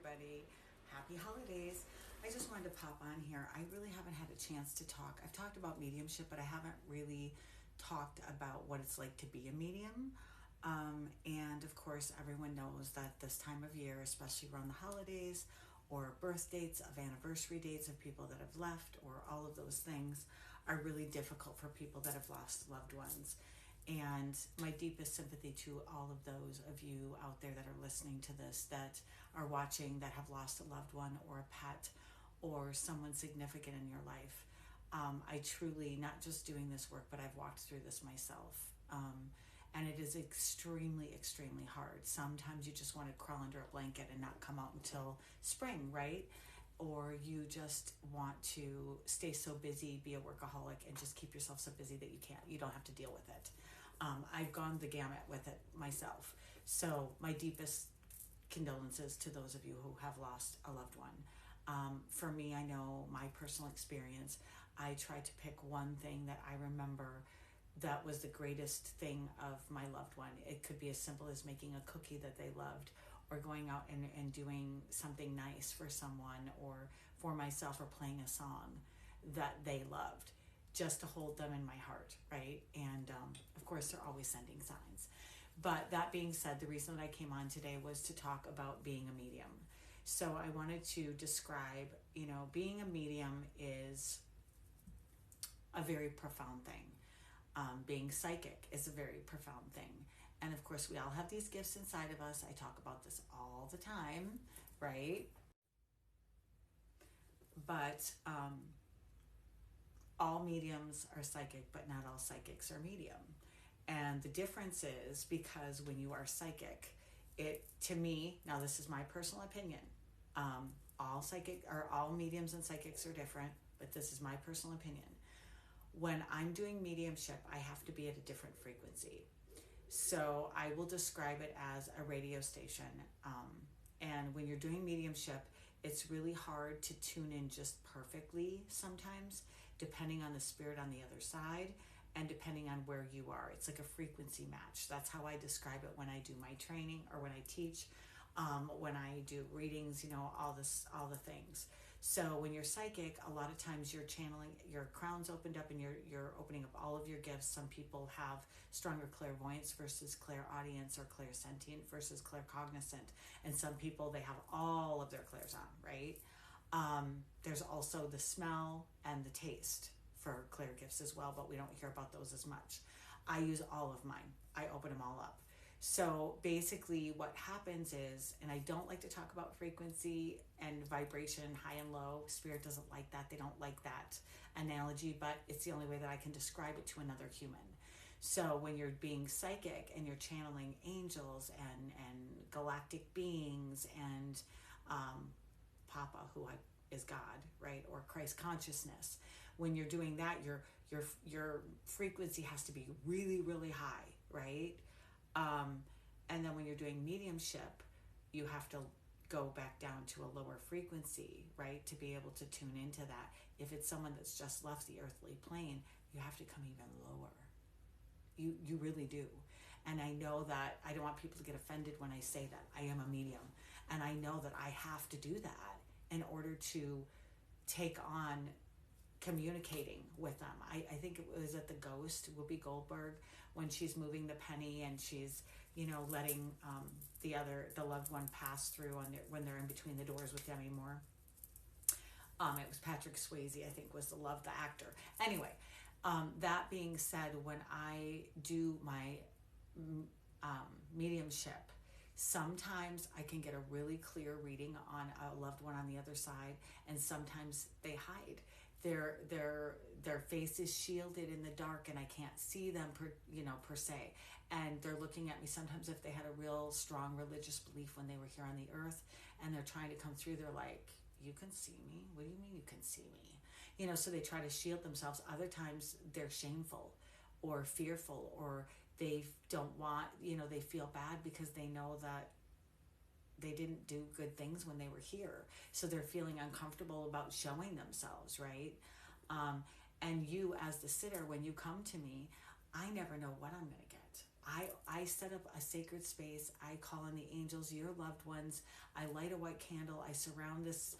everybody. Happy holidays. I just wanted to pop on here. I really haven't had a chance to talk. I've talked about mediumship, but I haven't really talked about what it's like to be a medium. And of course, everyone knows that this time of year, especially around the holidays or birth dates of anniversary dates of people that have left or all of those things, are really difficult for people that have lost loved ones. And my deepest sympathy to all of those of you out there that are listening to this, that are watching, that have lost a loved one or a pet or someone significant in your life. I truly, not just doing this work, but I've walked through this myself. And it is extremely, extremely hard. Sometimes you just want to crawl under a blanket and not come out until spring, right? Or you just want to stay so busy, be a workaholic, and just keep yourself so busy that you don't have to deal with it. I've gone the gamut with it myself. So my deepest condolences to those of you who have lost a loved one. For me, I know my personal experience. I tried to pick one thing that I remember that was the greatest thing of my loved one. It could be as simple as making a cookie that they loved, or going out and doing something nice for someone or for myself, or playing a song that they loved, just to hold them in my heart, right? And of course, they're always sending signs. But that being said, the reason that I came on today was to talk about being a medium. So I wanted to describe, being a medium is a very profound thing. Being psychic is a very profound thing. And of course, we all have these gifts inside of us. I talk about this all the time, right? But all mediums are psychic, but not all psychics are medium. And the difference is, because when you are psychic, to me, now this is my personal opinion, all mediums and psychics are different, but this is my personal opinion. When I'm doing mediumship, I have to be at a different frequency. So I will describe it as a radio station. And when you're doing mediumship, it's really hard to tune in just perfectly sometimes, depending on the spirit on the other side and depending on where you are. It's like a frequency match. That's how I describe it when I do my training or when I teach, when I do readings, all the things. So when you're psychic, a lot of times you're channeling, your crown's opened up and you're opening up all of your gifts. Some people have stronger clairvoyance versus clairaudience, or clairsentient versus claircognizant. And some people, they have all of their clairs on, right? There's also the smell and the taste for clair gifts as well, but we don't hear about those as much. I use all of mine. I open them all up. So basically what happens is, and I don't like to talk about frequency and vibration, high and low. Spirit doesn't like that. They don't like that analogy, but it's the only way that I can describe it to another human. So when you're being psychic and you're channeling angels and galactic beings and Papa, who is God, right? Or Christ consciousness. When you're doing that, your frequency has to be really, really high, right? And then when you're doing mediumship, you have to go back down to a lower frequency, right? To be able to tune into that. If it's someone that's just left the earthly plane, you have to come even lower. You really do. And I know that I don't want people to get offended when I say that. I am a medium. And I know that I have to do that in order to take on communicating with them. I think it was at the Ghost, Whoopi Goldberg, when she's moving the penny and she's, letting the loved one pass through when they're in between the doors with Demi Moore. It was Patrick Swayze, I think, was the actor. Anyway, that being said, when I do my mediumship, sometimes I can get a really clear reading on a loved one on the other side, and sometimes they hide. Their face is shielded in the dark and I can't see them per se. And they're looking at me sometimes if they had a real strong religious belief when they were here on the earth and they're trying to come through, they're like, you can see me? What do you mean you can see me? So they try to shield themselves. Other times they're shameful or fearful, or they don't want, they feel bad because they know that they didn't do good things when they were here. So they're feeling uncomfortable about showing themselves, right? And you, as the sitter, when you come to me, I never know what I'm going to get. I set up a sacred space. I call on the angels, your loved ones. I light a white candle. I surround this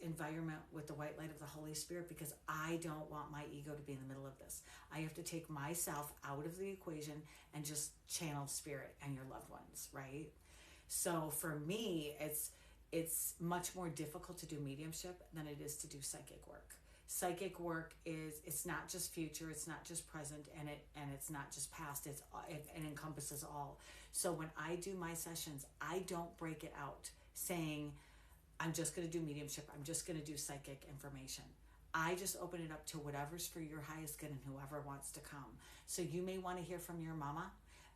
environment with the white light of the Holy Spirit, because I don't want my ego to be in the middle of this. I have to take myself out of the equation and just channel spirit and your loved ones, right? So for me, it's much more difficult to do mediumship than it is to do psychic work. Psychic work it's not just future, it's not just present, and it's not just past. It encompasses all. So when I do my sessions, I don't break it out saying I'm just going to do mediumship, I'm just going to do psychic information. I just open it up to whatever's for your highest good and whoever wants to come. So you may want to hear from your mama,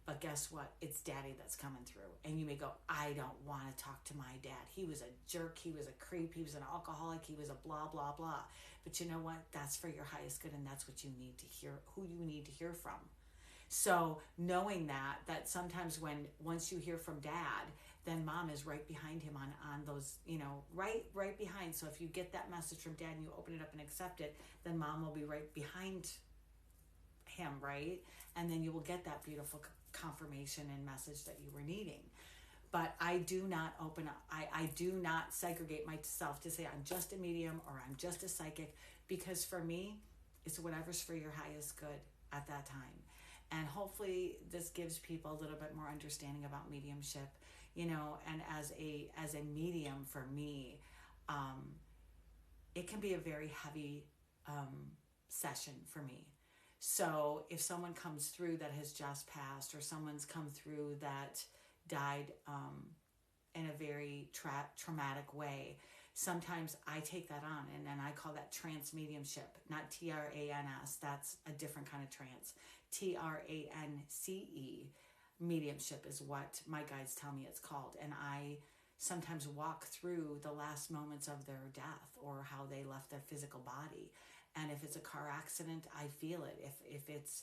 but guess what? It's daddy that's coming through. And you may go, I don't want to talk to my dad. He was a jerk. He was a creep. He was an alcoholic. He was a blah, blah, blah. But you know what? That's for your highest good. And that's what you need to hear, who you need to hear from. So knowing that sometimes once you hear from dad, then mom is right behind him on those, right behind. So if you get that message from dad and you open it up and accept it, then mom will be right behind him, right? And then you will get that beautiful confirmation and message that you were needing. But I do not open up, I do not segregate myself to say I'm just a medium or I'm just a psychic, because for me, it's whatever's for your highest good at that time. And hopefully this gives people a little bit more understanding about mediumship, and as a medium for me, it can be a very heavy session for me. So if someone comes through that has just passed, or someone's come through that died in a very traumatic way, sometimes I take that on, and then I call that trance mediumship, not trance. That's a different kind of trance. trance mediumship is what my guides tell me it's called. And I sometimes walk through the last moments of their death, or how they left their physical body. And if it's a car accident, I feel it. If it's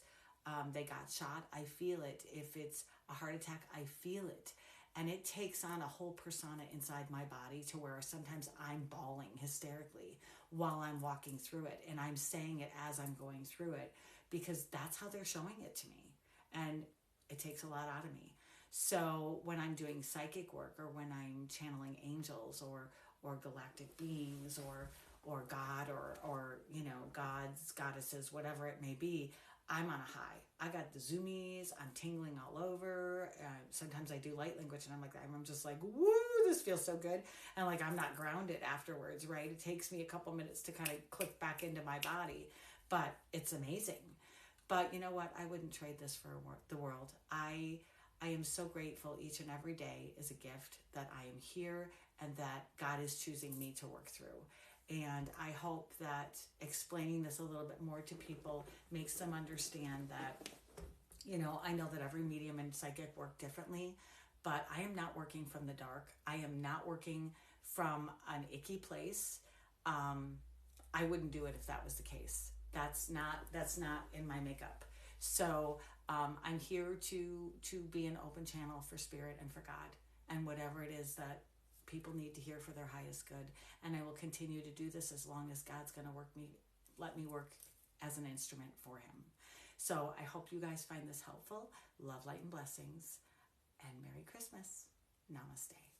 they got shot, I feel it. If it's a heart attack, I feel it. And it takes on a whole persona inside my body, to where sometimes I'm bawling hysterically while I'm walking through it. And I'm saying it as I'm going through it, because that's how they're showing it to me. And it takes a lot out of me. So when I'm doing psychic work, or when I'm channeling angels or galactic beings, or God, or gods, goddesses, whatever it may be, I'm on a high. I got the zoomies. I'm tingling all over. Sometimes I do light language, and I'm just like, woo, this feels so good. And I'm not grounded afterwards, right? It takes me a couple minutes to kind of click back into my body, but it's amazing. But you know what? I wouldn't trade this for the world. I am so grateful each and every day is a gift that I am here, and that God is choosing me to work through. And I hope that explaining this a little bit more to people makes them understand that, I know that every medium and psychic work differently, but I am not working from the dark. I am not working from an icky place. I wouldn't do it if that was the case. That's not in my makeup. So I'm here to be an open channel for spirit and for God, and whatever it is that people need to hear for their highest good. And I will continue to do this as long as God's going to let me work as an instrument for him. So I hope you guys find this helpful. Love, light, and blessings, and Merry Christmas. Namaste.